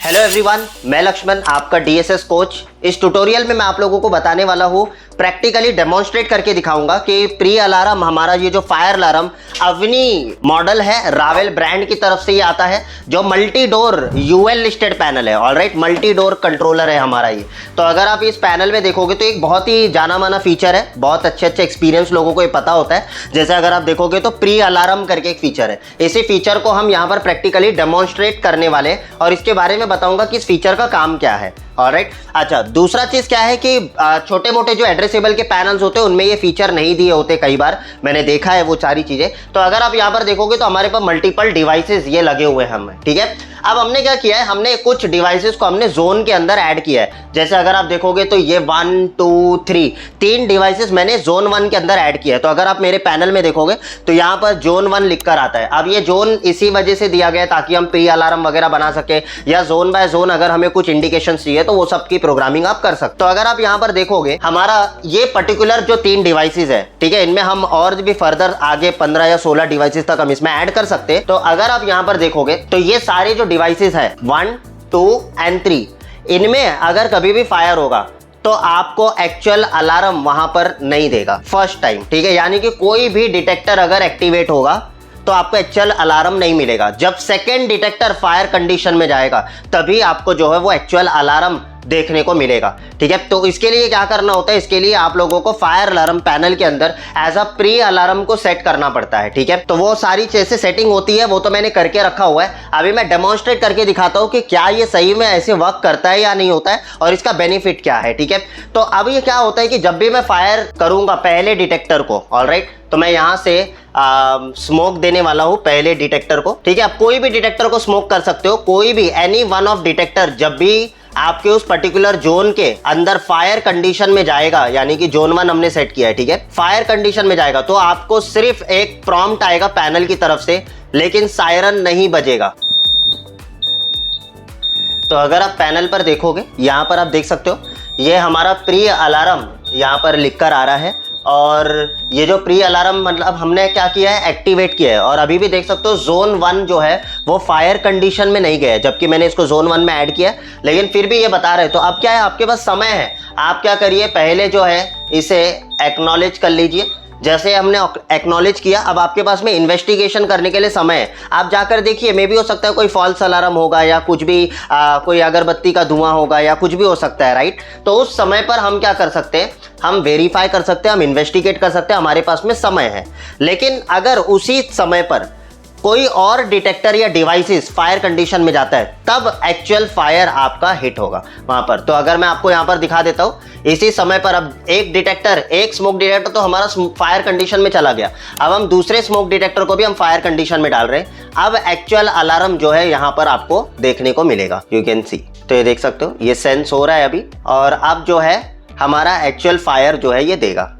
Hello everyone, मैं लक्ष्मण आपका DSS coach. इस ट्यूटोरियल में मैं आप लोगों को बताने वाला हूँ, प्रैक्टिकली डेमोन्स्ट्रेट करके दिखाऊंगा कि प्री अलार्म हमारा ये जो फायर अलार्म अवनी मॉडल है, रावेल ब्रांड की तरफ से ये आता है, जो multi door UL listed panel है। ऑलराइट, मल्टी डोर कंट्रोलर है हमारा ये। तो अगर आप इस पैनल में देखोगे तो एक बहुत ही जाना माना फीचर है, बहुत अच्छे एक्सपीरियंस लोगों को ये पता होता है। जैसे अगर आप देखोगे तो प्री अलार्म करके एक फीचर है, इसी फीचर को हम यहाँ पर प्रैक्टिकली डेमोन्स्ट्रेट करने वाले और इसके बारे में बताऊंगा कि इस फीचर का काम क्या है। ऑलराइट, अच्छा, दूसरा चीज क्या है कि छोटे मोटे जो एड्रेसेबल के पैनल्स होते हैं उनमें ये फीचर नहीं दिए होते, कई बार मैंने देखा है वो सारी चीजें। तो अगर आप यहाँ पर देखोगे तो हमारे पास मल्टीपल डिवाइसेस ये लगे हुए हैं हमें, ठीक है। अब हमने क्या किया है, हमने कुछ डिवाइसेस को हमने जोन के अंदर ऐड किया है। जैसे अगर आप देखोगे तो ये 1 2 3 तीन डिवाइसेस मैंने जोन 1 के अंदर ऐड किया है। तो अगर आप मेरे पैनल में देखोगे तो यहाँ पर जोन 1 लिखकर आता है। अब ये जोन इसी वजह से दिया गया है ताकि हम प्री अलार्म वगैरह बना सके, या जोन बाय जोन अगर हमें कुछ इंडिकेशन चाहिए तो वो सब की प्रोग्रामिंग आप कर सकते हो। तो अगर आप यहाँ पर देखोगे हमारा ये पर्टिकुलर जो 3 डिवाइसेस है, ठीक है, इनमें हम और भी फर्दर आगे 15 या 16 डिवाइसेस तक हम इसमें ऐड कर सकते हैं। तो अगर आप यहाँ पर देखोगे तो ये सारे जो डिवाइसेस है 1 2 एंड 3, इनमें अगर कभी भी फायर होगा तो आपको एक्चुअल अलार्म वहां पर नहीं देगा फर्स्ट टाइम, ठीक है। यानी कि कोई भी डिटेक्टर अगर एक्टिवेट होगा तो आपको एक्चुअल अलार्म नहीं मिलेगा। जब सेकेंड डिटेक्टर फायर कंडीशन में जाएगा तभी आपको जो है वो एक्चुअल अलार्म देखने को मिलेगा, ठीक है। तो इसके लिए क्या करना होता है, इसके लिए आप लोगों को फायर अलार्म पैनल के अंदर एज अ प्री अलार्म को सेट करना पड़ता है, ठीक है। तो वो सारी जैसे सेटिंग होती है वो तो मैंने करके रखा हुआ है। अभी मैं डेमोन्स्ट्रेट करके दिखाता हूँ कि क्या ये सही में ऐसे वर्क करता है या नहीं होता है और इसका बेनिफिट क्या है, ठीक है। तो अब ये क्या होता है कि जब भी मैं फायर करूंगा पहले डिटेक्टर को, ऑलराइट, तो मैं यहाँ से स्मोक देने वाला हूँ पहले डिटेक्टर को, ठीक है। आप कोई भी डिटेक्टर को स्मोक कर सकते हो, कोई भी एनी वन ऑफ डिटेक्टर जब भी आपके उस पर्टिकुलर जोन के अंदर फायर कंडीशन में जाएगा, यानी कि जोन 1 हमने सेट किया है, ठीक है, फायर कंडीशन में जाएगा तो आपको सिर्फ एक प्रॉम्प्ट आएगा पैनल की तरफ से, लेकिन सायरन नहीं बजेगा। तो अगर आप पैनल पर देखोगे, यहां पर आप देख सकते हो ये हमारा प्री अलार्म यहां पर लिखकर आ रहा है, और ये जो प्री अलार्म मतलब हमने क्या किया है, एक्टिवेट किया है। और अभी भी देख सकते हो जोन 1 जो है वो फायर कंडीशन में नहीं गया है, जबकि मैंने इसको जोन 1 में ऐड किया है, लेकिन फिर भी ये बता रहे। तो अब क्या है, आपके पास समय है, आप क्या करिए, पहले जो है इसे एक्नॉलेज कर लीजिए। जैसे हमने एक्नॉलेज किया, अब आपके पास में इन्वेस्टिगेशन करने के लिए समय है। आप जाकर देखिए, मे भी हो सकता है कोई फॉल्स अलार्म होगा या कुछ भी कोई अगरबत्ती का धुआं होगा या कुछ भी हो सकता है, राइट। तो उस समय पर हम क्या कर सकते हैं, हम वेरीफाई कर सकते हैं, हम इन्वेस्टिगेट कर सकते हैं, हमारे पास में समय है। लेकिन अगर उसी समय पर कोई और डिटेक्टर या डिवाइसेस फायर कंडीशन में जाता है तब एक्चुअल फायर आपका हिट होगा वहां पर। तो अगर मैं आपको यहां पर दिखा देता हूं, इसी समय पर अब एक डिटेक्टर, एक स्मोक डिटेक्टर तो हमारा फायर कंडीशन में चला गया। अब हम दूसरे स्मोक डिटेक्टर को भी हम फायर कंडीशन में डाल रहे हैं। अब एक्चुअल अलार्म जो है यहां पर आपको देखने को मिलेगा, यू कैन सी। तो ये देख सकते हो, ये सेंस हो रहा है अभी, और अब जो है हमारा एक्चुअल फायर जो है ये देगा।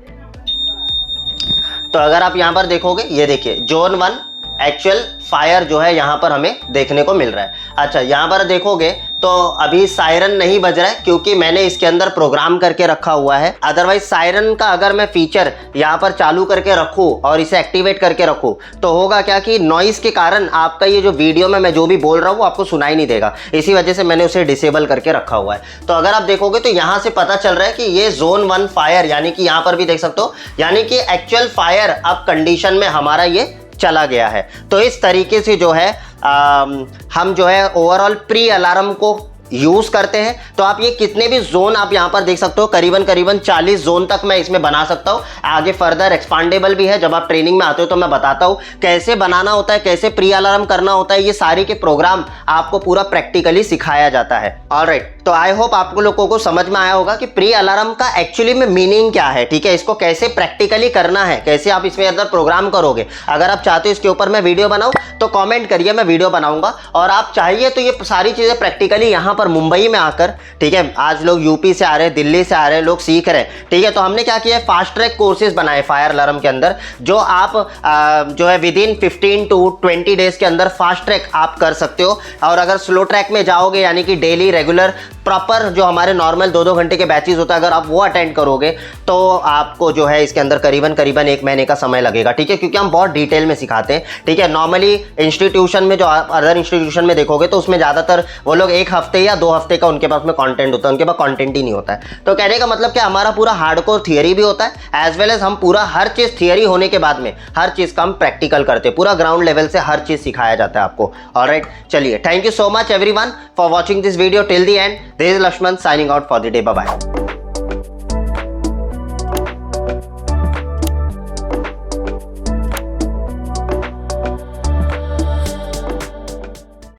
तो अगर आप यहां पर देखोगे, ये देखिए जोन 1 एक्चुअल फायर जो है यहां पर हमें देखने को मिल रहा है। अच्छा, यहां पर देखोगे तो अभी सायरन नहीं बज रहा है क्योंकि मैंने इसके अंदर प्रोग्राम करके रखा हुआ है। अदरवाइज सायरन का अगर मैं फीचर यहां पर चालू करके रखूं और इसे एक्टिवेट करके रखूं तो होगा क्या कि नॉइस के कारण आपका ये जो वीडियो में मैं जो भी बोल रहा हूं वो आपको सुनाई नहीं देगा। इसी वजह से मैंने उसे डिसेबल करके रखा हुआ है। तो अगर आप देखोगे तो यहां से पता चल रहा है कि ये जोन 1 फायर, यानी कि यहां पर भी देख सकते हो, यानी कि एक्चुअल फायर अब कंडीशन में हमारा ये चला गया है। तो इस तरीके से जो है हम जो है ओवरऑल प्री अलार्म को यूज करते हैं। तो आप ये कितने भी जोन आप यहां पर देख सकते हो, करीबन 40 जोन तक मैं इसमें बना सकता हूं। आगे फर्दर एक्सपांडेबल भी है, जब आप ट्रेनिंग में आते हो तो मैं बताता हूं कैसे बनाना होता है, कैसे प्री अलार्म करना होता है। ये सारे के प्रोग्राम आपको पूरा प्रैक्टिकली सिखाया जाता है। ऑलराइट, तो आई होप आपको लोगों को समझ में आया होगा कि प्री अलार्म का एक्चुअली में मीनिंग क्या है, ठीक है। इसको कैसे प्रैक्टिकली करना है, कैसे आप इसमें अंदर प्रोग्राम करोगे। अगर आप चाहते हो इसके ऊपर मैं वीडियो बनाऊं तो कमेंट करिए, मैं वीडियो बनाऊंगा। और आप चाहिए तो ये सारी चीजें प्रैक्टिकली यहां पर मुंबई में आकर, ठीक है, आज लोग यूपी से आ रहे हैं, दिल्ली से आ रहे हैं, लोग सीख रहे हैं, ठीक है। तो हमने क्या किया है, फास्ट ट्रैक कोर्सेज बनाए फायर अलार्म के अंदर, जो आप जो है विद इन 15 to 20 डेज के अंदर फास्ट ट्रैक आप कर सकते हो। और अगर स्लो ट्रैक में जाओगे, यानी कि डेली रेगुलर प्रॉपर जो हमारे नॉर्मल 2-2 घंटे के बैचेस होता है, अगर आप वो अटेंड करोगे तो आपको जो है इसके अंदर करीबन 1 महीने का समय लगेगा, ठीक है, क्योंकि हम बहुत डिटेल में सिखाते हैं, ठीक है। नॉर्मली इंस्टीट्यूशन में, जो अदर इंस्टीट्यूशन में देखोगे तो उसमें ज़्यादातर वो लोग 1 हफ्ते या 2 हफ्ते का उनके पास में कंटेंट होता है, उनके पास कंटेंट ही नहीं होता है। तो कहने का मतलब क्या, हमारा पूरा हार्डकोर थियरी भी होता है, एज वेल एज हम पूरा हर चीज़ थियरी होने के बाद में हर चीज़ का हम प्रैक्टिकल करते हैं, पूरा ग्राउंड लेवल से हर चीज़ सिखाया जाता है आपको। ऑलराइट, चलिए, thank you so much everyone for watching this video till the end. This is Lakshman signing out for the day. Bye bye.